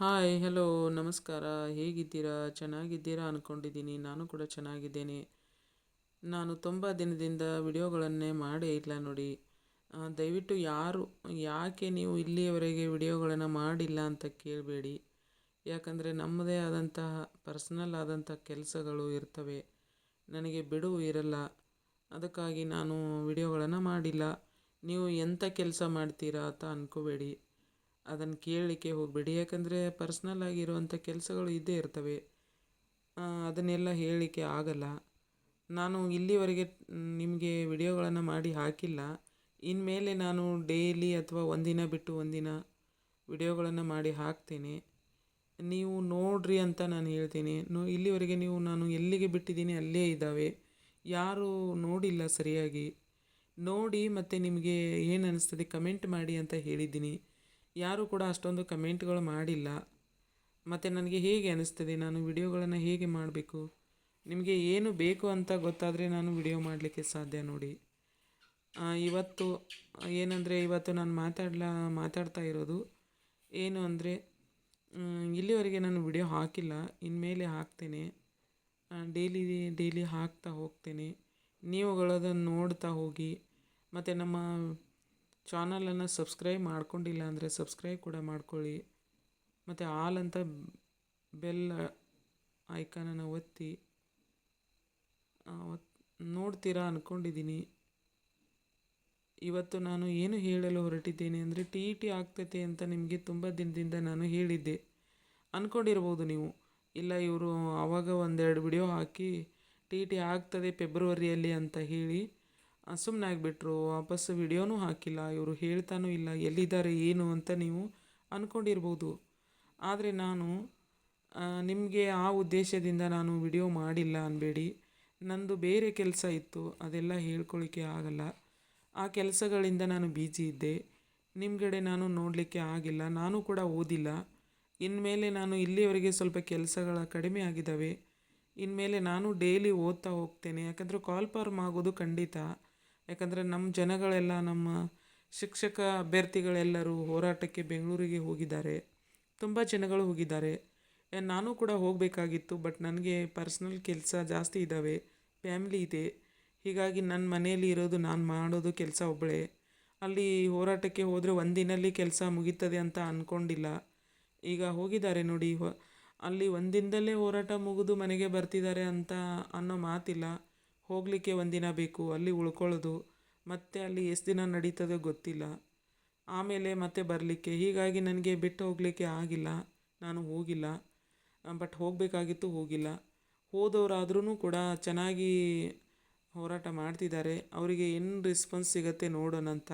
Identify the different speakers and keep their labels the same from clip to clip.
Speaker 1: Hi, hello, ನಮಸ್ಕಾರ. ಹೇಗಿದ್ದೀರಾ? ಚೆನ್ನಾಗಿದ್ದೀರಾ ಅಂದ್ಕೊಂಡಿದ್ದೀನಿ. ನಾನು ಕೂಡ ಚೆನ್ನಾಗಿದ್ದೇನೆ. ನಾನು ತುಂಬ ದಿನದಿಂದ ವಿಡಿಯೋಗಳನ್ನೇ ಮಾಡೇ ಇಲ್ಲ ನೋಡಿ. ದಯವಿಟ್ಟು ಯಾಕೆ ನೀವು ಇಲ್ಲಿಯವರೆಗೆ ವಿಡಿಯೋಗಳನ್ನು ಮಾಡಿಲ್ಲ ಅಂತ ಕೇಳಬೇಡಿ. ಯಾಕಂದರೆ ನಮ್ಮದೇ ಆದಂತಹ ಪರ್ಸ್ನಲ್ ಆದಂಥ ಕೆಲಸಗಳು ಇರ್ತವೆ. ನನಗೆ ಬಿಡುವು ಇರಲ್ಲ. ಅದಕ್ಕಾಗಿ ನಾನು ವಿಡಿಯೋಗಳನ್ನು ಮಾಡಿಲ್ಲ. ನೀವು ಎಂಥ ಕೆಲಸ ಮಾಡ್ತೀರಾ ಅಂತ ಅಂದ್ಕೋಬೇಡಿ. ಅದನ್ನು ಕೇಳಲಿಕ್ಕೆ ಹೋಗಬೇಡಿ. ಯಾಕಂದರೆ ಪರ್ಸ್ನಲ್ ಆಗಿರುವಂಥ ಕೆಲಸಗಳು ಇದ್ದೇ ಇರ್ತವೆ. ಅದನ್ನೆಲ್ಲ ಹೇಳಲಿಕ್ಕೆ ಆಗಲ್ಲ. ನಾನು ಇಲ್ಲಿವರೆಗೆ ನಿಮಗೆ ವಿಡಿಯೋಗಳನ್ನು ಮಾಡಿ ಹಾಕಿಲ್ಲ. ಇನ್ಮೇಲೆ ನಾನು ಡೈಲಿ ಅಥವಾ ಒಂದಿನ ಬಿಟ್ಟು ಒಂದಿನ ವಿಡಿಯೋಗಳನ್ನು ಮಾಡಿ ಹಾಕ್ತೇನೆ. ನೀವು ನೋಡ್ರಿ ಅಂತ ನಾನು ಹೇಳ್ತೇನೆ. ಇಲ್ಲಿವರೆಗೆ ನಾನು ಎಲ್ಲಿಗೆ ಬಿಟ್ಟಿದ್ದೀನಿ ಅಲ್ಲೇ ಇದ್ದಾವೆ. ಯಾರೂ ನೋಡಿಲ್ಲ ಸರಿಯಾಗಿ. ನೋಡಿ ಮತ್ತು ನಿಮಗೆ ಏನು ಅನ್ನಿಸ್ತದೆ ಕಮೆಂಟ್ ಮಾಡಿ ಅಂತ ಹೇಳಿದ್ದೀನಿ. ಯಾರೂ ಕೂಡ ಅಷ್ಟೊಂದು ಕಮೆಂಟ್ಗಳು ಮಾಡಿಲ್ಲ. ಮತ್ತು ನನಗೆ ಹೇಗೆ ಅನ್ನಿಸ್ತದೆ, ನಾನು ವಿಡಿಯೋಗಳನ್ನು ಹೇಗೆ ಮಾಡಬೇಕು, ನಿಮಗೆ ಏನು ಬೇಕು ಅಂತ ಗೊತ್ತಾದರೆ ನಾನು ವಿಡಿಯೋ ಮಾಡಲಿಕ್ಕೆ ಸಾಧ್ಯ ನೋಡಿ. ಇವತ್ತು ಇವತ್ತು ನಾನು ಮಾತಾಡ್ತಾ ಇರೋದು ಏನು ಅಂದರೆ, ಇಲ್ಲಿವರೆಗೆ ನಾನು ವಿಡಿಯೋ ಹಾಕಿಲ್ಲ. ಇನ್ಮೇಲೆ ಹಾಕ್ತೇನೆ. ಡೈಲಿ ಹಾಕ್ತಾ ಹೋಗ್ತೇನೆ. ನೀವುಗಳದನ್ನು ನೋಡ್ತಾ ಹೋಗಿ. ಮತ್ತು ನಮ್ಮ ಚಾನಲನ್ನು ಸಬ್ಸ್ಕ್ರೈಬ್ ಮಾಡ್ಕೊಂಡಿಲ್ಲ ಅಂದರೆ ಸಬ್ಸ್ಕ್ರೈಬ್ ಕೂಡ ಮಾಡ್ಕೊಳ್ಳಿ. ಮತ್ತು ಆಲ್ ಅಂತ ಬೆಲ್ ಐಕಾನನ್ನು ಒತ್ತಿ ನೋಡ್ತೀರಾ ಅಂದ್ಕೊಂಡಿದ್ದೀನಿ. ಇವತ್ತು ನಾನು ಏನು ಹೇಳಲು ಹೊರಟಿದ್ದೇನೆ ಅಂದರೆ, ಟಿ ಇ ಟಿ ಆಗ್ತೈತೆ ಅಂತ ನಿಮಗೆ ತುಂಬ ದಿನದಿಂದ ನಾನು ಹೇಳಿದ್ದೆ. ಅಂದ್ಕೊಂಡಿರ್ಬೋದು ನೀವು, ಇಲ್ಲ ಇವರು ಆವಾಗ ಒಂದೆರಡು ವಿಡಿಯೋ ಹಾಕಿ ಟಿ ಇ ಟಿ ಆಗ್ತದೆ ಫೆಬ್ರವರಿಯಲ್ಲಿ ಅಂತ ಹೇಳಿ ಸುಮ್ಮನೆ ಆಗಿಬಿಟ್ರು. ವಾಪಸ್ಸು ವಿಡಿಯೋನೂ ಹಾಕಿಲ್ಲ. ಇವರು ಹೇಳ್ತಾನೂ ಇಲ್ಲ ಎಲ್ಲಿದ್ದಾರೆ ಏನು ಅಂತ ನೀವು ಅಂದ್ಕೊಂಡಿರ್ಬೋದು. ಆದರೆ ನಾನು ನಿಮಗೆ ಆ ಉದ್ದೇಶದಿಂದ ನಾನು ವಿಡಿಯೋ ಮಾಡಿಲ್ಲ ಅನ್ನಬೇಡಿ. ನಂದು ಬೇರೆ ಕೆಲಸ ಇತ್ತು, ಅದೆಲ್ಲ ಹೇಳ್ಕೊಳ್ಳಿಕ್ಕೆ ಆಗಲ್ಲ. ಆ ಕೆಲಸಗಳಿಂದ ನಾನು ಬ್ಯುಸಿ ಇದ್ದೆ. ನಿಮ್ಗಡೆ ನಾನು ನೋಡಲಿಕ್ಕೆ ಆಗಿಲ್ಲ. ನಾನು ಕೂಡ ಓದಿಲ್ಲ. ಇನ್ಮೇಲೆ ನಾನು ಇಲ್ಲಿವರೆಗೆ ಸ್ವಲ್ಪ ಕೆಲಸಗಳ ಕಡಿಮೆ ಆಗಿದ್ದಾವೆ. ಇನ್ಮೇಲೆ ನಾನು ಡೈಲಿ ಓದ್ತಾ ಹೋಗ್ತೇನೆ. ಯಾಕಂದರೆ ಕಾಲ್ ಫಾರ್ಮ್ ಆಗೋದು ಖಂಡಿತ. ಯಾಕಂದರೆ ನಮ್ಮ ಜನಗಳೆಲ್ಲ, ನಮ್ಮ ಶಿಕ್ಷಕ ಅಭ್ಯರ್ಥಿಗಳೆಲ್ಲರೂ ಹೋರಾಟಕ್ಕೆ ಬೆಂಗಳೂರಿಗೆ ಹೋಗಿದ್ದಾರೆ. ತುಂಬ ಜನಗಳು ಹೋಗಿದ್ದಾರೆ. ನಾನು ಕೂಡ ಹೋಗಬೇಕಾಗಿತ್ತು. ಬಟ್ ನನಗೆ ಪರ್ಸ್ನಲ್ ಕೆಲಸ ಜಾಸ್ತಿ ಇದ್ದಾವೆ, ಫ್ಯಾಮಿಲಿ ಇದೆ. ಹೀಗಾಗಿ ನನ್ನ ಮನೆಯಲ್ಲಿ ಇರೋದು, ನಾನು ಮಾಡೋದು ಕೆಲಸ ಒಬ್ಬಳೇ. ಅಲ್ಲಿ ಹೋರಾಟಕ್ಕೆ ಹೋದರೆ ಒಂದಿನಲ್ಲಿ ಕೆಲಸ ಮುಗೀತದೆ ಅಂತ ಅಂದ್ಕೊಂಡಿಲ್ಲ. ಈಗ ಹೋಗಿದ್ದಾರೆ ನೋಡಿ, ಅಲ್ಲಿ ಒಂದಿನದಲ್ಲೇ ಹೋರಾಟ ಮುಗಿದು ಮನೆಗೆ ಬರ್ತಿದ್ದಾರೆ ಅಂತ ಅನ್ನೋ ಮಾತಿಲ್ಲ. ಹೋಗಲಿಕ್ಕೆ ಒಂದಿನ ಬೇಕು, ಅಲ್ಲಿ ಉಳ್ಕೊಳ್ಳೋದು. ಮತ್ತು ಅಲ್ಲಿ ಎಷ್ಟು ದಿನ ನಡೀತದೋ ಗೊತ್ತಿಲ್ಲ. ಆಮೇಲೆ ಮತ್ತೆ ಬರಲಿಕ್ಕೆ. ಹೀಗಾಗಿ ನನಗೆ ಬಿಟ್ಟು ಹೋಗಲಿಕ್ಕೆ ಆಗಿಲ್ಲ. ನಾನು ಹೋಗಿಲ್ಲ. ಬಟ್ ಹೋಗಬೇಕಾಗಿತ್ತು, ಹೋಗಿಲ್ಲ. ಹೋದವರಾದ್ರೂ ಕೂಡ ಚೆನ್ನಾಗಿ ಹೋರಾಟ ಮಾಡ್ತಿದ್ದಾರೆ. ಅವರಿಗೆ ಏನು ರೆಸ್ಪಾನ್ಸ್ ಸಿಗುತ್ತೆ ನೋಡೋಣ ಅಂತ.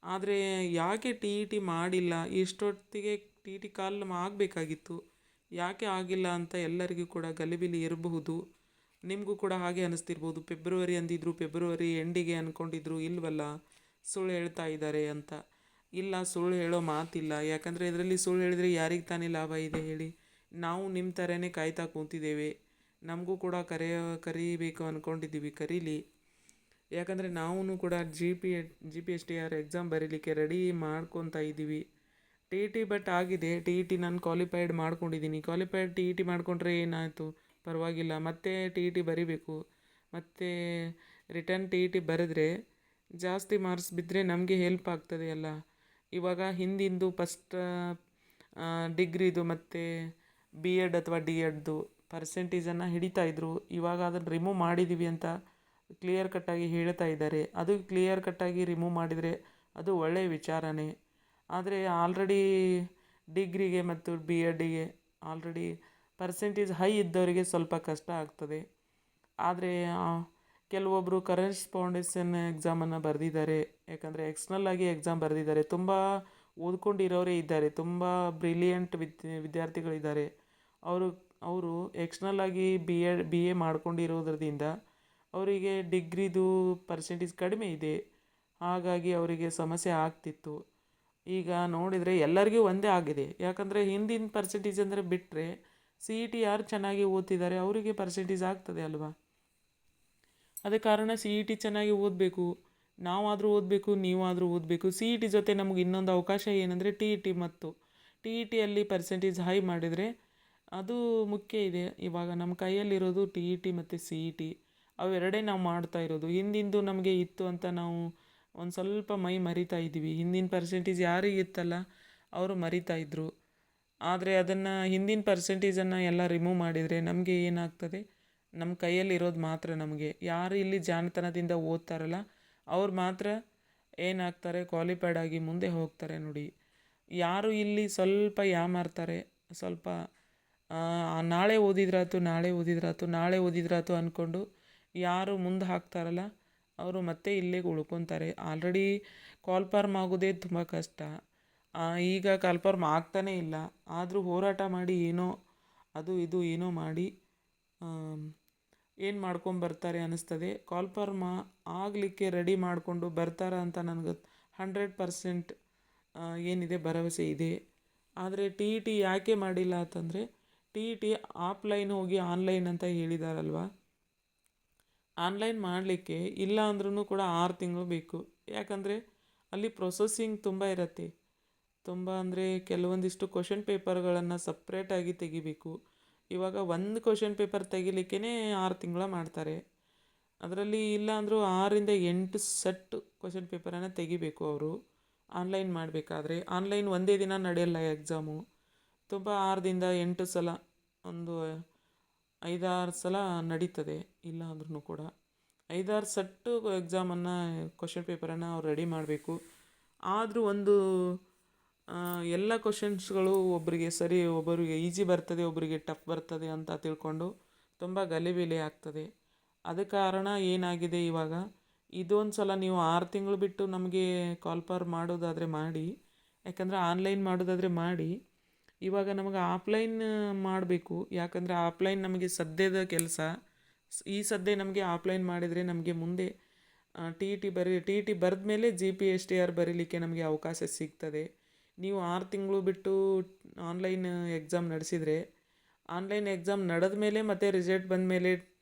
Speaker 1: ಆದರೆ ಯಾಕೆ ಟಿ ಇ ಟಿ ಮಾಡಿಲ್ಲ? ಇಷ್ಟೊತ್ತಿಗೆ ಟಿ ಇ ಟಿ ಕಾಲ್ ಆಗಬೇಕಾಗಿತ್ತು. ಯಾಕೆ ಆಗಿಲ್ಲ ಅಂತ ಎಲ್ಲರಿಗೂ ಕೂಡ ಗಲಿಬಿಲಿ ಇರಬಹುದು. ನಿಮಗೂ ಕೂಡ ಹಾಗೆ ಅನ್ನಿಸ್ತಿರ್ಬೋದು. February ಅಂದಿದ್ರು, February ಎಂಡಿಗೆ ಅಂದ್ಕೊಂಡಿದ್ರು. ಇಲ್ವಲ್ಲ, ಸುಳ್ಳು ಹೇಳ್ತಾ ಇದ್ದಾರೆ ಅಂತ. ಇಲ್ಲ, ಸುಳ್ಳು ಹೇಳೋ ಮಾತಿಲ್ಲ. ಯಾಕಂದರೆ ಇದರಲ್ಲಿ ಸುಳ್ಳು ಹೇಳಿದರೆ ಯಾರಿಗೆ ತಾನೇ ಲಾಭ ಇದೆ ಹೇಳಿ? ನಾವು ನಿಮ್ಮ ಥರನೇ ಕಾಯ್ತಾ ಕೂತಿದ್ದೇವೆ. ನಮಗೂ ಕೂಡ ಕರೀಬೇಕು ಅಂದ್ಕೊಂಡಿದ್ದೀವಿ, ಕರೀಲಿ. ಯಾಕಂದರೆ ನಾವು ಕೂಡ G P S T R exam ಬರೀಲಿಕ್ಕೆ ರೆಡಿ ಮಾಡ್ಕೊತಾ ಇದ್ದೀವಿ. ಟಿ ಇ ಟಿ ಬಟ್ ಆಗಿದೆ. ಟಿ ಇ ಟಿ ನಾನು ಕ್ವಾಲಿಫೈಡ್ ಮಾಡ್ಕೊಂಡಿದ್ದೀನಿ. ಕ್ವಾಲಿಫೈಡ್ ಟಿ ಇ ಟಿ ಮಾಡಿಕೊಂಡ್ರೆ ಏನಾಯಿತು, ಪರವಾಗಿಲ್ಲ. ಮತ್ತೆ ಟಿ ಇ ಟಿ ಬರೀಬೇಕು. ಮತ್ತು ರಿಟರ್ನ್ ಟಿ ಇ ಟಿ ಬರೆದ್ರೆ ಜಾಸ್ತಿ ಮಾರ್ಕ್ಸ್ ಬಿದ್ದರೆ ನಮಗೆ ಹೆಲ್ಪ್ ಆಗ್ತದೆ ಅಲ್ಲ. ಇವಾಗ ಹಿಂದಿಂದು ಫಸ್ಟ್ ಡಿಗ್ರಿದು ಮತ್ತು ಬಿ ಎಡ್ ಅಥವಾ ಡಿ ಎಡ್ದು ಪರ್ಸೆಂಟೇಜನ್ನು ಹಿಡಿತಾಯಿದ್ರು. ಇವಾಗ ಅದನ್ನು ರಿಮೂವ್ ಮಾಡಿದ್ದೀವಿ ಅಂತ ಕ್ಲಿಯರ್ ಕಟ್ಟಾಗಿ ಹೇಳ್ತಾ ಇದ್ದಾರೆ. ಅದು ಕ್ಲಿಯರ್ ಕಟ್ಟಾಗಿ ರಿಮೂವ್ ಮಾಡಿದರೆ ಅದು ಒಳ್ಳೆಯ ವಿಚಾರನೇ. ಆದರೆ ಆಲ್ರೆಡಿ ಡಿಗ್ರಿಗೆ ಮತ್ತು ಬಿ ಎಡ್ಡಿಗೆ ಆಲ್ರೆಡಿ ಪರ್ಸೆಂಟೇಜ್ ಹೈ ಇದ್ದವರಿಗೆ ಸ್ವಲ್ಪ ಕಷ್ಟ ಆಗ್ತದೆ. ಆದರೆ ಕೆಲವೊಬ್ಬರು ಕರೆಸ್ಪಾಂಡೆನ್ಸ್ ಎಕ್ಸಾಮನ್ನು ಬರೆದಿದ್ದಾರೆ. ಯಾಕಂದರೆ ಎಕ್ಸ್ಟರ್ನಲ್ ಆಗಿ ಎಕ್ಸಾಮ್ ಬರೆದಿದ್ದಾರೆ. ತುಂಬ ಓದ್ಕೊಂಡಿರೋರೇ ಇದ್ದಾರೆ, ತುಂಬ ಬ್ರಿಲಿಯಂಟ್ ವಿದ್ಯಾರ್ಥಿಗಳಿದ್ದಾರೆ. ಅವರು ಎಕ್ಸ್ಟರ್ನಲ್ ಆಗಿ ಬಿ ಎ ಮಾಡ್ಕೊಂಡಿರೋದ್ರಿಂದ ಅವರಿಗೆ ಡಿಗ್ರಿದು ಪರ್ಸೆಂಟೇಜ್ ಕಡಿಮೆ ಇದೆ. ಹಾಗಾಗಿ ಅವರಿಗೆ ಸಮಸ್ಯೆ ಆಗ್ತಿತ್ತು. ಈಗ ನೋಡಿದರೆ ಎಲ್ಲರಿಗೂ ಒಂದೇ ಆಗಿದೆ. ಯಾಕಂದರೆ ಹಿಂದಿನ ಪರ್ಸೆಂಟೇಜ್ ಅಂದರೆ ಬಿಟ್ಟರೆ ಸಿ ಇ ಟಿ ಯಾರು ಚೆನ್ನಾಗಿ ಓದ್ತಿದ್ದಾರೆ ಅವರಿಗೆ ಪರ್ಸೆಂಟೇಜ್ ಆಗ್ತದೆ ಅಲ್ವಾ? ಅದೇ ಕಾರಣ ಸಿ ಇ ಟಿ ಚೆನ್ನಾಗಿ ಓದಬೇಕು. ನಾವಾದರೂ ಓದಬೇಕು, ನೀವಾದರೂ ಓದಬೇಕು. ಸಿ ಇ ಟಿ ಜೊತೆ ನಮಗೆ ಇನ್ನೊಂದು ಅವಕಾಶ ಏನಂದರೆ ಟಿ ಇ ಟಿ. ಮತ್ತು ಟಿ ಇ ಟಿಯಲ್ಲಿ ಪರ್ಸೆಂಟೇಜ್ ಹೈ ಮಾಡಿದರೆ ಅದು ಮುಖ್ಯ ಇದೆ. ಇವಾಗ ನಮ್ಮ ಕೈಯಲ್ಲಿರೋದು ಟಿ ಇ ಟಿ ಮತ್ತು ಸಿ ಇ ಟಿ ಅವೆರಡೇ ನಾವು ಮಾಡ್ತಾ ಇರೋದು. ಹಿಂದಿಂದು ನಮಗೆ ಇತ್ತು ಅಂತ ನಾವು ಒಂದು ಸ್ವಲ್ಪ ಮೈ ಮರಿತಾ ಇದ್ದೀವಿ. ಹಿಂದಿನ ಪರ್ಸೆಂಟೇಜ್ ಯಾರಿಗೆ ಇತ್ತಲ್ಲ ಅವರು ಮರಿತಾ ಇದ್ದರು. ಆದರೆ ಅದನ್ನು ಹಿಂದಿನ ಪರ್ಸೆಂಟೇಜನ್ನು ಎಲ್ಲ ರಿಮೂವ್ ಮಾಡಿದರೆ ನಮಗೆ ಏನಾಗ್ತದೆ, ನಮ್ಮ ಕೈಯಲ್ಲಿರೋದು ಮಾತ್ರ ನಮಗೆ. ಯಾರು ಇಲ್ಲಿ ಜಾಣತನದಿಂದ ಓದ್ತಾರಲ್ಲ ಅವ್ರು ಮಾತ್ರ ಏನಾಗ್ತಾರೆ, ಕ್ವಾಲಿಫೈಡ್ ಆಗಿ ಮುಂದೆ ಹೋಗ್ತಾರೆ ನೋಡಿ. ಯಾರು ಇಲ್ಲಿ ಸ್ವಲ್ಪ ಯಾಮಾರ್ತಾರೆ, ಸ್ವಲ್ಪ ನಾಳೆ ಓದಿದ್ರಾತು ಅಂದ್ಕೊಂಡು ಯಾರು ಮುಂದೆ ಹಾಕ್ತಾರಲ್ಲ ಅವರು ಮತ್ತೆ ಇಲ್ಲೇ ಉಳ್ಕೊತಾರೆ. ಆಲ್ರೆಡಿ ಕಾಲ್ಫಾರ್ಮ್ ಆಗೋದೇ ತುಂಬ ಕಷ್ಟ. ಈಗ ಕಾಲ್ಫಾರ್ಮ್ ಆಗ್ತಾನೇ ಇಲ್ಲ. ಆದರೂ ಹೋರಾಟ ಮಾಡಿ ಅದು ಇದು ಏನೋ ಮಾಡಿ ಏನು ಮಾಡ್ಕೊಂಬರ್ತಾರೆ ಅನ್ನಿಸ್ತದೆ. ಕಾಲ್ಫಾರ್ಮ್ ಆಗಲಿಕ್ಕೆ ರೆಡಿ ಮಾಡಿಕೊಂಡು ಬರ್ತಾರ ಅಂತ ನನಗೆ 100% ಏನಿದೆ ಭರವಸೆ ಇದೆ. ಆದರೆ ಟಿ ಇ ಟಿ ಯಾಕೆ ಮಾಡಿಲ್ಲ ಅಂತಂದರೆ, ಟಿ ಇ ಟಿ ಆಫ್ಲೈನ್ ಹೋಗಿ ಆನ್ಲೈನ್ ಅಂತ ಹೇಳಿದಾರಲ್ವ. ಆನ್ಲೈನ್ ಮಾಡಲಿಕ್ಕೆ ಇಲ್ಲ ಅಂದ್ರೂ ಕೂಡ 6 ತಿಂಗಳು ಬೇಕು. ಯಾಕಂದರೆ ಅಲ್ಲಿ ಪ್ರೊಸೆಸಿಂಗ್ ತುಂಬ ಇರುತ್ತೆ. ತುಂಬ ಅಂದರೆ ಕೆಲವೊಂದಿಷ್ಟು ಕ್ವಶನ್ ಪೇಪರ್ಗಳನ್ನು ಸಪ್ರೇಟಾಗಿ ತೆಗಿಬೇಕು. ಇವಾಗ ಒಂದು ಕ್ವಶನ್ ಪೇಪರ್ ತೆಗಿಲಿಕ್ಕೇ 6 ತಿಂಗಳ ಮಾಡ್ತಾರೆ. ಅದರಲ್ಲಿ ಇಲ್ಲ ಅಂದರೂ 6-8 ಸೆಟ್ ಕ್ವಶನ್ ಪೇಪರನ್ನು ತೆಗಿಬೇಕು ಅವರು ಆನ್ಲೈನ್ ಮಾಡಬೇಕಾದ್ರೆ. ಆನ್ಲೈನ್ ಒಂದೇ ದಿನ ನಡೆಯಲ್ಲ ಎಕ್ಸಾಮು. ತುಂಬ 6-8 ಸಲ, ಒಂದು 5-6 ಸಲ ನಡೀತದೆ. ಇಲ್ಲ ಅಂದ್ರೂ ಕೂಡ 5-6 ಸೆಟ್ಟು ಎಕ್ಸಾಮನ್ನು ಕ್ವಶನ್ ಪೇಪರನ್ನು ಅವ್ರು ರೆಡಿ ಮಾಡಬೇಕು. ಆದರೂ ಎಲ್ಲ ಕ್ವಶನ್ಸ್ಗಳು ಒಬ್ಬರಿಗೆ ಈಸಿ ಬರ್ತದೆ, ಒಬ್ಬರಿಗೆ ಟಫ್ ಬರ್ತದೆ ಅಂತ ತಿಳ್ಕೊಂಡು ತುಂಬ ಗಲಿಬಿಲಿ ಆಗ್ತದೆ. ಅದ ಕಾರಣ ಏನಾಗಿದೆ, ಇವಾಗ ಇದೊಂದು ಸಲ ನೀವು 6 ತಿಂಗಳು ಬಿಟ್ಟು ನಮಗೆ ಕಾಲ್ಫಾರ್ ಮಾಡೋದಾದರೆ ಮಾಡಿ. ಯಾಕಂದರೆ ಆನ್ಲೈನ್ ಮಾಡೋದಾದರೆ ಮಾಡಿ. ಇವಾಗ ನಮಗೆ ಆಫ್ಲೈನ್ ಮಾಡಬೇಕು. ಯಾಕಂದರೆ ಆಫ್ಲೈನ್ ನಮಗೆ ಸದ್ಯದ ಕೆಲಸ. ಈ ಸದ್ಯ ನಮಗೆ ಆಫ್ಲೈನ್ ಮಾಡಿದರೆ ನಮಗೆ ಮುಂದೆ ಟಿ ಇ ಟಿ ಬರೆದ ಮೇಲೆ GPSTR ಬರೀಲಿಕ್ಕೆ ನಮಗೆ ಅವಕಾಶ ಸಿಗ್ತದೆ. ನೀವು 6 ತಿಂಗಳು ಬಿಟ್ಟು ಆನ್ಲೈನ್ ಎಕ್ಸಾಮ್ ನಡೆಸಿದರೆ, ಆನ್ಲೈನ್ ಎಕ್ಸಾಮ್ ನಡೆದ ಮೇಲೆ ಮತ್ತೆ ರಿಸಲ್ಟ್ ಬಂದ ಮೇಲೆ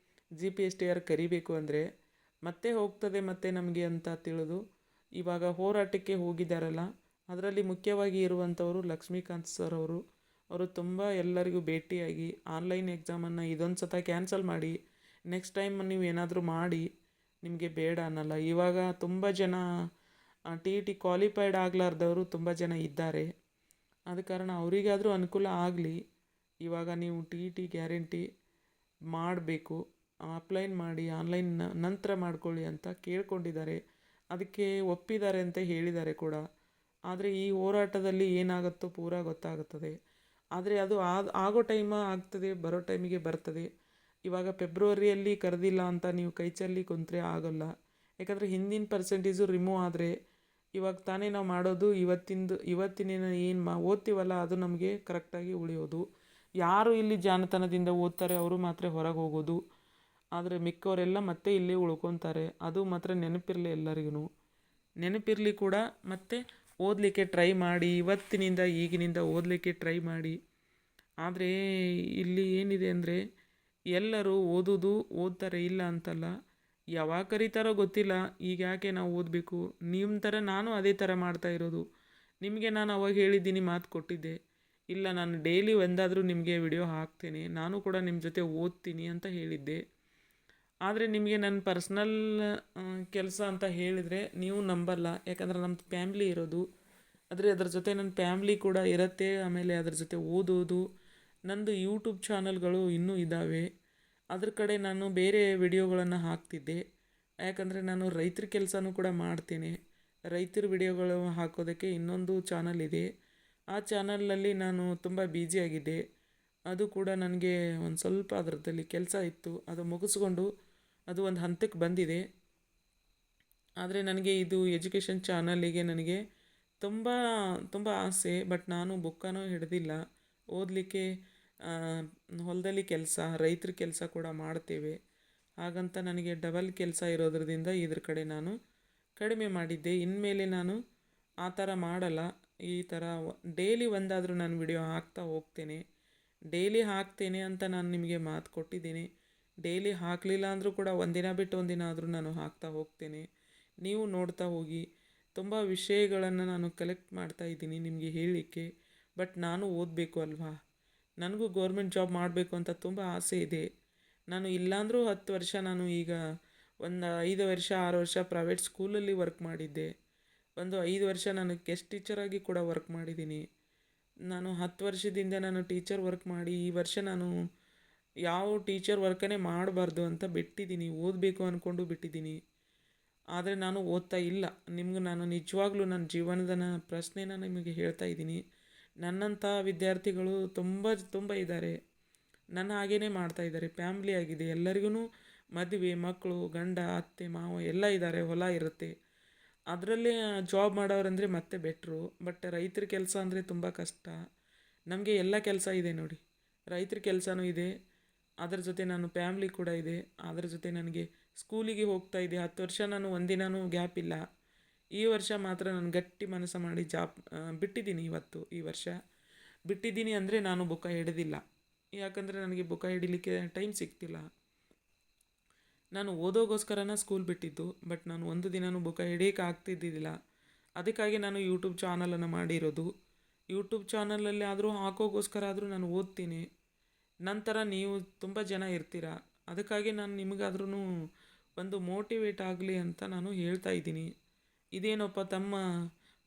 Speaker 1: GPSTR ಕರಿಬೇಕು ಅಂದರೆ ಮತ್ತೆ ಹೋಗ್ತದೆ ಮತ್ತೆ ನಮಗೆ ಅಂತ ತಿಳಿದು ಇವಾಗ ಹೋರಾಟಕ್ಕೆ ಹೋಗಿದ್ದಾರಲ್ಲ. ಅದರಲ್ಲಿ ಮುಖ್ಯವಾಗಿ ಇರುವಂಥವರು ಲಕ್ಷ್ಮೀಕಾಂತ್ ಸರ್ ಅವರು ತುಂಬ ಎಲ್ಲರಿಗೂ ಭೇಟಿಯಾಗಿ ಆನ್ಲೈನ್ ಎಕ್ಸಾಮನ್ನು ಇದೊಂದು ಸತ ಕ್ಯಾನ್ಸಲ್ ಮಾಡಿ, ನೆಕ್ಸ್ಟ್ ಟೈಮ್ ನೀವು ಏನಾದರೂ ಮಾಡಿ, ನಿಮಗೆ ಬೇಡ ಅನ್ನಲ್ಲ. ಇವಾಗ ತುಂಬ ಜನ ಟಿ ಇ ಟಿ ಕ್ವಾಲಿಫೈಡ್ ಆಗಲಾರ್ದವರು ತುಂಬ ಜನ ಇದ್ದಾರೆ. ಆದ ಕಾರಣ ಅವರಿಗಾದರೂ ಅನುಕೂಲ ಆಗಲಿ. ಇವಾಗ ನೀವು ಟಿ ಇ ಟಿ ಗ್ಯಾರಂಟಿ ಮಾಡಬೇಕು, ಅಪ್ಲೈನ್ ಮಾಡಿ ಆನ್ಲೈನ್ ನಂತರ ಮಾಡ್ಕೊಳ್ಳಿ ಅಂತ ಕೇಳ್ಕೊಂಡಿದ್ದಾರೆ. ಅದಕ್ಕೆ ಒಪ್ಪಿದ್ದಾರೆ ಅಂತ ಹೇಳಿದ್ದಾರೆ ಕೂಡ. ಆದರೆ ಈ ಹೋರಾಟದಲ್ಲಿ ಏನಾಗುತ್ತೋ ಪೂರಾ ಗೊತ್ತಾಗುತ್ತದೆ. ಆದರೆ ಅದು ಆಗೋ ಟೈಮ ಆಗ್ತದೆ, ಬರೋ ಟೈಮಿಗೆ ಬರ್ತದೆ. ಇವಾಗ ಫೆಬ್ರವರಿಯಲ್ಲಿ ಕರೆದಿಲ್ಲ ಅಂತ ನೀವು ಕೈ ಚೆಲ್ಲಿ ಕುಂತ್ರೆ ಆಗೋಲ್ಲ. ಯಾಕಂದರೆ ಹಿಂದಿನ ಪರ್ಸೆಂಟೇಜು ರಿಮೂವ್ ಆದರೆ ಇವಾಗ ತಾನೇ ನಾವು ಮಾಡೋದು ಇವತ್ತಿನ ಏನು ಓದ್ತೀವಲ್ಲ ಅದು ನಮಗೆ ಕರೆಕ್ಟಾಗಿ ಉಳಿಯೋದು. ಯಾರು ಇಲ್ಲಿ ಜಾಣತನದಿಂದ ಓದ್ತಾರೆ ಅವರು ಮಾತ್ರ ಹೊರಗೆ ಹೋಗೋದು. ಆದರೆ ಮಿಕ್ಕವರೆಲ್ಲ ಮತ್ತೆ ಇಲ್ಲಿ ಉಳ್ಕೊತಾರೆ. ಅದು ಮಾತ್ರ ನೆನಪಿರಲಿ, ಎಲ್ಲರಿಗೂ ನೆನಪಿರಲಿ ಕೂಡ. ಮತ್ತೆ ಓದಲಿಕ್ಕೆ ಟ್ರೈ ಮಾಡಿ, ಈಗಿನಿಂದ ಓದಲಿಕ್ಕೆ ಟ್ರೈ ಮಾಡಿ. ಆದರೆ ಇಲ್ಲಿ ಏನಿದೆ ಅಂದರೆ ಎಲ್ಲರೂ ಓದ್ತಾರೆ, ಇಲ್ಲ ಅಂತಲ್ಲ. ಯಾವಾಗ ಕರೀತಾರೋ ಗೊತ್ತಿಲ್ಲ. ಈಗ ಯಾಕೆ ನಾವು ಓದಬೇಕು? ನಿಮ್ಮ ಥರ ನಾನು ಅದೇ ಥರ ಮಾಡ್ತಾ ಇರೋದು. ನಿಮಗೆ ನಾನು ಅವಾಗ ಹೇಳಿದ್ದೀನಿ, ಮಾತು ಕೊಟ್ಟಿದ್ದೆ, ಇಲ್ಲ ನಾನು ಡೈಲಿ ಒಂದಾದರೂ ನಿಮಗೆ ವಿಡಿಯೋ ಹಾಕ್ತೇನೆ, ನಾನು ಕೂಡ ನಿಮ್ಮ ಜೊತೆ ಓದ್ತೀನಿ ಅಂತ ಹೇಳಿದ್ದೆ. ಆದರೆ ನಿಮಗೆ ನನ್ನ ಪರ್ಸ್ನಲ್ ಕೆಲಸ ಅಂತ ಹೇಳಿದರೆ ನೀವು ನಂಬಲ್ಲ. ಯಾಕಂದರೆ ನಮ್ಮದು ಫ್ಯಾಮ್ಲಿ ಇರೋದು. ಅದರ ಜೊತೆ ನನ್ನ ಫ್ಯಾಮ್ಲಿ ಕೂಡ ಇರುತ್ತೆ. ಆಮೇಲೆ ಅದ್ರ ಜೊತೆ ಓದೋದು. ನಂದು ಯೂಟ್ಯೂಬ್ ಚಾನಲ್ಗಳು ಇನ್ನೂ ಇದ್ದಾವೆ. ಅದ್ರ ಕಡೆ ನಾನು ಬೇರೆ ವಿಡಿಯೋಗಳನ್ನು ಹಾಕ್ತಿದ್ದೆ. ಯಾಕಂದರೆ ನಾನು ರೈತರ ಕೆಲಸನೂ ಕೂಡ ಮಾಡ್ತೀನಿ. ರೈತರ ವಿಡಿಯೋಗಳು ಹಾಕೋದಕ್ಕೆ ಇನ್ನೊಂದು ಚಾನಲ್ ಇದೆ. ಆ ಚಾನಲಲ್ಲಿ ನಾನು ತುಂಬ ಬ್ಯುಸಿಯಾಗಿದ್ದೆ. ಅದು ಕೂಡ ನನಗೆ ಒಂದು ಸ್ವಲ್ಪ ಅದರದಲ್ಲಿ ಕೆಲಸ ಇತ್ತು. ಅದು ಮುಗಿಸ್ಕೊಂಡು ಅದು ಒಂದು ಹಂತಕ್ಕೆ ಬಂದಿದೆ. ಆದರೆ ನನಗೆ ಇದು ಎಜುಕೇಷನ್ ಚಾನಲಿಗೆ ನನಗೆ ತುಂಬ ತುಂಬ ಆಸೆ. ಬಟ್ ನಾನು ಬುಕ್ಕನೂ ಹಿಡ್ದಿಲ್ಲ. ಓದಲಿಕ್ಕೆ ಹೊಲದಲ್ಲಿ ಕೆಲಸ, ರೈತರ ಕೆಲಸ ಕೂಡ ಮಾಡ್ತೇವೆ. ಹಾಗಂತ ನನಗೆ ಡಬಲ್ ಕೆಲಸ ಇರೋದ್ರಿಂದ ಇದ್ರ ಕಡೆ ನಾನು ಕಡಿಮೆ ಮಾಡಿದ್ದೆ. ಇನ್ಮೇಲೆ ನಾನು ಆ ಥರ ಮಾಡಲ್ಲ. ಈ ಥರ ಡೈಲಿ ಒಂದಾದರೂ ನಾನು ವಿಡಿಯೋ ಹಾಕ್ತಾ ಹೋಗ್ತೇನೆ. ಡೈಲಿ ಹಾಕ್ತೇನೆ ಅಂತ ನಾನು ನಿಮಗೆ ಮಾತು ಕೊಟ್ಟಿದ್ದೀನಿ. ಡೈಲಿ ಹಾಕಲಿಲ್ಲ ಅಂದರೂ ಕೂಡ ಒಂದಿನ ಬಿಟ್ಟು ಒಂದಿನ ಆದರೂ ನಾನು ಹಾಕ್ತಾ ಹೋಗ್ತೇನೆ. ನೀವು ನೋಡ್ತಾ ಹೋಗಿ. ತುಂಬ ವಿಷಯಗಳನ್ನು ನಾನು ಕಲೆಕ್ಟ್ ಮಾಡ್ತಾ ಇದ್ದೀನಿ ನಿಮಗೆ ಹೇಳಲಿಕ್ಕೆ. ಬಟ್ ನಾನು ಓದಬೇಕು ಅಲ್ವಾ, ನನಗೂ ಗೌರ್ಮೆಂಟ್ ಜಾಬ್ ಮಾಡಬೇಕು ಅಂತ ತುಂಬ ಆಸೆ ಇದೆ. ನಾನು ಇಲ್ಲಾಂದರೂ 10 ವರ್ಷ ನಾನು ಈಗ ಒಂದು 5 ವರ್ಷ 6 ವರ್ಷ ಪ್ರೈವೇಟ್ ಸ್ಕೂಲಲ್ಲಿ ವರ್ಕ್ ಮಾಡಿದ್ದೆ. ಒಂದು 5 ವರ್ಷ ನಾನು ಗೆಸ್ಟ್ ಟೀಚರಾಗಿ ಕೂಡ ವರ್ಕ್ ಮಾಡಿದ್ದೀನಿ. ನಾನು 10 ವರ್ಷದಿಂದ ನಾನು ಟೀಚರ್ ವರ್ಕ್ ಮಾಡಿ ಈ ವರ್ಷ ನಾನು ಯಾವ ಟೀಚರ್ ವರ್ಕನ್ನೇ ಮಾಡಬಾರ್ದು ಅಂತ ಬಿಟ್ಟಿದ್ದೀನಿ. ಓದಬೇಕು ಅಂದ್ಕೊಂಡು ಬಿಟ್ಟಿದ್ದೀನಿ. ಆದರೆ ನಾನು ಓದ್ತಾ ಇಲ್ಲ. ನಿಮ್ಗೆ ನಾನು ನಿಜವಾಗ್ಲೂ ನನ್ನ ಜೀವನದ ಪ್ರಶ್ನೆನ ನಿಮಗೆ ಹೇಳ್ತಾ ಇದ್ದೀನಿ. ನನ್ನಂಥ ವಿದ್ಯಾರ್ಥಿಗಳು ತುಂಬ ತುಂಬ ಇದ್ದಾರೆ. ನನ್ನ ಹಾಗೇ ಮಾಡ್ತಾಯಿದ್ದಾರೆ. ಫ್ಯಾಮ್ಲಿ ಆಗಿದೆ, ಎಲ್ಲರಿಗೂ ಮದುವೆ, ಮಕ್ಕಳು, ಗಂಡ, ಅತ್ತೆ, ಮಾವ ಎಲ್ಲ ಇದ್ದಾರೆ, ಹೊಲ ಇರುತ್ತೆ. ಅದರಲ್ಲೇ ಜಾಬ್ ಮಾಡೋರಂದರೆ ಮತ್ತೆ ಬೆಟ್ರು. ಬಟ್ ರೈತರ ಕೆಲಸ ಅಂದರೆ ತುಂಬ ಕಷ್ಟ. ನಮಗೆ ಎಲ್ಲ ಕೆಲಸ ಇದೆ ನೋಡಿ, ರೈತರ ಕೆಲಸನೂ ಇದೆ, ಅದರ ಜೊತೆ ನಾನು ಫ್ಯಾಮ್ಲಿ ಕೂಡ ಇದೆ, ಅದರ ಜೊತೆ ನನಗೆ ಸ್ಕೂಲಿಗೆ ಹೋಗ್ತಾ ಇದೆ. 10 ವರ್ಷ ನಾನು ಒಂದಿನೂ ಗ್ಯಾಪ್ ಇಲ್ಲ. ಈ ವರ್ಷ ಮಾತ್ರ ನಾನು ಗಟ್ಟಿ ಮನಸ್ಸು ಮಾಡಿ ಜಾಬ್ ಬಿಟ್ಟಿದ್ದೀನಿ. ಈ ವರ್ಷ ಬಿಟ್ಟಿದ್ದೀನಿ ಅಂದರೆ ನಾನು ಬುಕ್ಕ ಹಿಡಿದಿಲ್ಲ. ಯಾಕಂದರೆ ನನಗೆ ಬುಕ್ಕ ಹಿಡಿಲಿಕ್ಕೆ ಟೈಮ್ ಸಿಗ್ತಿಲ್ಲ. ನಾನು ಓದೋಗೋಸ್ಕರನ ಸ್ಕೂಲ್ ಬಿಟ್ಟಿದ್ದು, ಬಟ್ ನಾನು ಒಂದು ದಿನವೂ ಬುಕ್ಕ ಹಿಡಿಯೋಕೆ ಆಗ್ತಿದ್ದಿಲ್ಲ. ಅದಕ್ಕಾಗಿ ನಾನು ಯೂಟ್ಯೂಬ್ ಚಾನಲನ್ನು ಮಾಡಿರೋದು. ಯೂಟ್ಯೂಬ್ ಚಾನಲಲ್ಲಿ ಆದರೂ ಹಾಕೋಗೋಸ್ಕರ ಆದರೂ ನಾನು ಓದ್ತೀನಿ. ನಂತರ ನೀವು ತುಂಬ ಜನ ಇರ್ತೀರ, ಅದಕ್ಕಾಗಿ ನಾನು ನಿಮಗಾದ್ರೂ ಒಂದು ಮೋಟಿವೇಟ್ ಆಗಲಿ ಅಂತ ನಾನು ಹೇಳ್ತಾ ಇದ್ದೀನಿ. ಇದೇನಪ್ಪ ತಮ್ಮ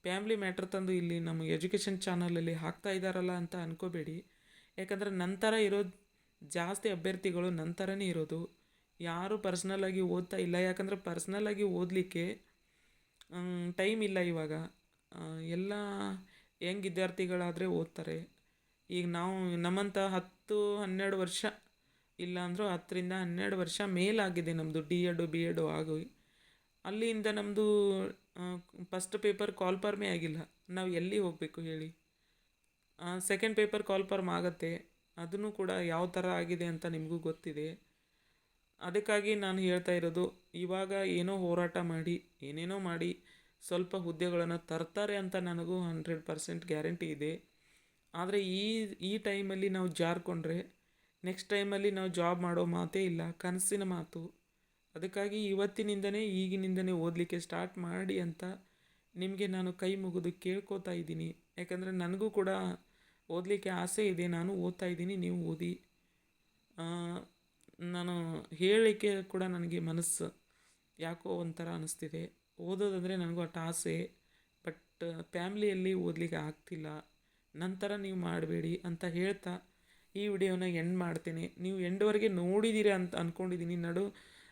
Speaker 1: ಫ್ಯಾಮ್ಲಿ ಮ್ಯಾಟ್ರ್ ತಂದು ಇಲ್ಲಿ ನಮ್ಮ ಎಜುಕೇಷನ್ ಚಾನಲಲ್ಲಿ ಹಾಕ್ತಾ ಇದ್ದಾರಲ್ಲ ಅಂತ ಅಂದ್ಕೋಬೇಡಿ. ಯಾಕಂದರೆ ನಂತರ ಇರೋದು ಜಾಸ್ತಿ ಅಭ್ಯರ್ಥಿಗಳು ನಂತರನೇ ಇರೋದು, ಯಾರೂ ಪರ್ಸ್ನಲ್ಲಾಗಿ ಓದ್ತಾ ಇಲ್ಲ. ಯಾಕಂದರೆ ಪರ್ಸ್ನಲ್ಲಾಗಿ ಓದಲಿಕ್ಕೆ ಟೈಮ್ ಇಲ್ಲ ಇವಾಗ. ಎಲ್ಲ ಯಂಗ್ ವಿದ್ಯಾರ್ಥಿಗಳಾದರೆ ಓದ್ತಾರೆ. ಈಗ ನಾವು ನಮ್ಮಂಥ 10-12 ವರ್ಷ, ಇಲ್ಲ ಅಂದರೂ 10-12 ವರ್ಷ ಮೇಲಾಗಿದೆ ನಮ್ಮದು ಡಿ ಎಡು ಆಗಿ. ಅಲ್ಲಿಂದ ನಮ್ಮದು ಫಸ್ಟ್ ಪೇಪರ್ ಕಾಲ್ಫಾರ್ಮೇ ಆಗಿಲ್ಲ. ನಾವು ಎಲ್ಲಿ ಹೋಗಬೇಕು ಹೇಳಿ. ಸೆಕೆಂಡ್ ಪೇಪರ್ ಕಾಲ್ಫಾರ್ಮ್ ಆಗುತ್ತೆ, ಅದನ್ನು ಕೂಡ ಯಾವ ಥರ ಆಗಿದೆ ಅಂತ ನಿಮಗೂ ಗೊತ್ತಿದೆ. ಅದಕ್ಕಾಗಿ ನಾನು ಹೇಳ್ತಾ ಇರೋದು, ಇವಾಗ ಏನೋ ಹೋರಾಟ ಮಾಡಿ ಏನೇನೋ ಮಾಡಿ ಸ್ವಲ್ಪ ಹುದ್ದೆಗಳನ್ನು ತರ್ತಾರೆ ಅಂತ ನನಗೂ 100% ಗ್ಯಾರಂಟಿ ಇದೆ. ಆದರೆ ಈ ಟೈಮಲ್ಲಿ ನಾವು ಜಾರಿಕೊಂಡ್ರೆ ನೆಕ್ಸ್ಟ್ ಟೈಮಲ್ಲಿ ನಾವು ಜಾಬ್ ಮಾಡೋ ಮಾತೇ ಇಲ್ಲ, ಕನಸಿನ ಮಾತು. ಅದಕ್ಕಾಗಿ ಈಗಿನಿಂದನೇ ಓದಲಿಕ್ಕೆ ಸ್ಟಾರ್ಟ್ ಮಾಡಿ ಅಂತ ನಿಮಗೆ ನಾನು ಕೈ ಮುಗಿದು ಕೇಳ್ಕೊತಾ ಇದ್ದೀನಿ. ಯಾಕಂದರೆ ನನಗೂ ಕೂಡ ಓದಲಿಕ್ಕೆ ಆಸೆ ಇದೆ, ನಾನು ಓದ್ತಾ ಇದ್ದೀನಿ, ನೀವು ಓದಿ. ನಾನು ಹೇಳಲಿಕ್ಕೆ ಕೂಡ ನನಗೆ ಮನಸ್ಸು ಯಾಕೋ ಒಂಥರ ಅನ್ನಿಸ್ತಿದೆ. ಓದೋದಂದರೆ ನನಗೂ ಅಷ್ಟು ಆಸೆ, ಬಟ್ ಫ್ಯಾಮ್ಲಿಯಲ್ಲಿ ಓದಲಿಕ್ಕೆ ಆಗ್ತಿಲ್ಲ. ನಂತರ ನೀವು ಮಾಡಬೇಡಿ ಅಂತ ಹೇಳ್ತಾ ಈ ವಿಡಿಯೋನ ಎಂಡ್ ಮಾಡ್ತೇನೆ. ನೀವು ಎಂಡ್ವರೆಗೆ ನೋಡಿದ್ದೀರಾ ಅಂತ ಅಂದ್ಕೊಂಡಿದ್ದೀನಿ.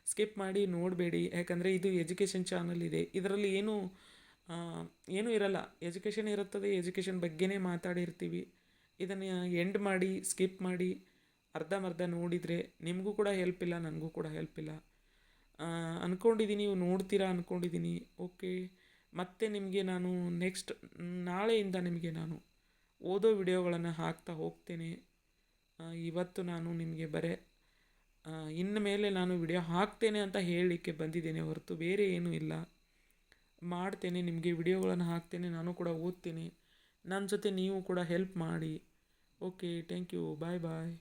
Speaker 1: ಸ್ಕಿಪ್ ಮಾಡಿ ನೋಡಬೇಡಿ. ಯಾಕಂದರೆ ಇದು ಎಜುಕೇಷನ್ ಚಾನಲ್ ಇದೆ, ಇದರಲ್ಲಿ ಏನೂ ಇರಲ್ಲ. ಎಜುಕೇಷನ್ ಇರುತ್ತದೆ, ಎಜುಕೇಷನ್ ಬಗ್ಗೆನೇ ಮಾತಾಡಿರ್ತೀವಿ. ಇದನ್ನು ಎಂಡ್ ಮಾಡಿ ಸ್ಕಿಪ್ ಮಾಡಿ ಅರ್ಧಂಬರ್ಧ ನೋಡಿದರೆ ನಿಮಗೂ ಕೂಡ ಹೆಲ್ಪ್ ಇಲ್ಲ, ನನಗೂ ಕೂಡ ಹೆಲ್ಪ್ ಇಲ್ಲ ಅಂದ್ಕೊಂಡಿದ್ದೀನಿ. ನೀವು ನೋಡ್ತೀರಾ ಅಂದ್ಕೊಂಡಿದ್ದೀನಿ. ಓಕೆ, ಮತ್ತೆ ನಿಮಗೆ ನಾನು ನಾಳೆಯಿಂದ ನಿಮಗೆ ನಾನು ಓದೋ ವಿಡಿಯೋಗಳನ್ನು ಹಾಕ್ತಾ ಹೋಗ್ತೇನೆ. ಇವತ್ತು ನಾನು ನಿಮಗೆ ಇನ್ನು ಮೇಲೆ ನಾನು ವಿಡಿಯೋ ಹಾಕ್ತೇನೆ ಅಂತ ಹೇಳಲಿಕ್ಕೆ ಬಂದಿದ್ದೇನೆ ಹೊರತು ಬೇರೆ ಏನೂ ಇಲ್ಲ. ಮಾಡ್ತೇನೆ, ನಿಮಗೆ ವಿಡಿಯೋಗಳನ್ನು ಹಾಕ್ತೇನೆ, ನಾನು ಕೂಡ ಓದ್ತೇನೆ. ನನ್ನ ಜೊತೆ ನೀವು ಕೂಡ ಹೆಲ್ಪ್ ಮಾಡಿ. Okay, thank you, bye bye.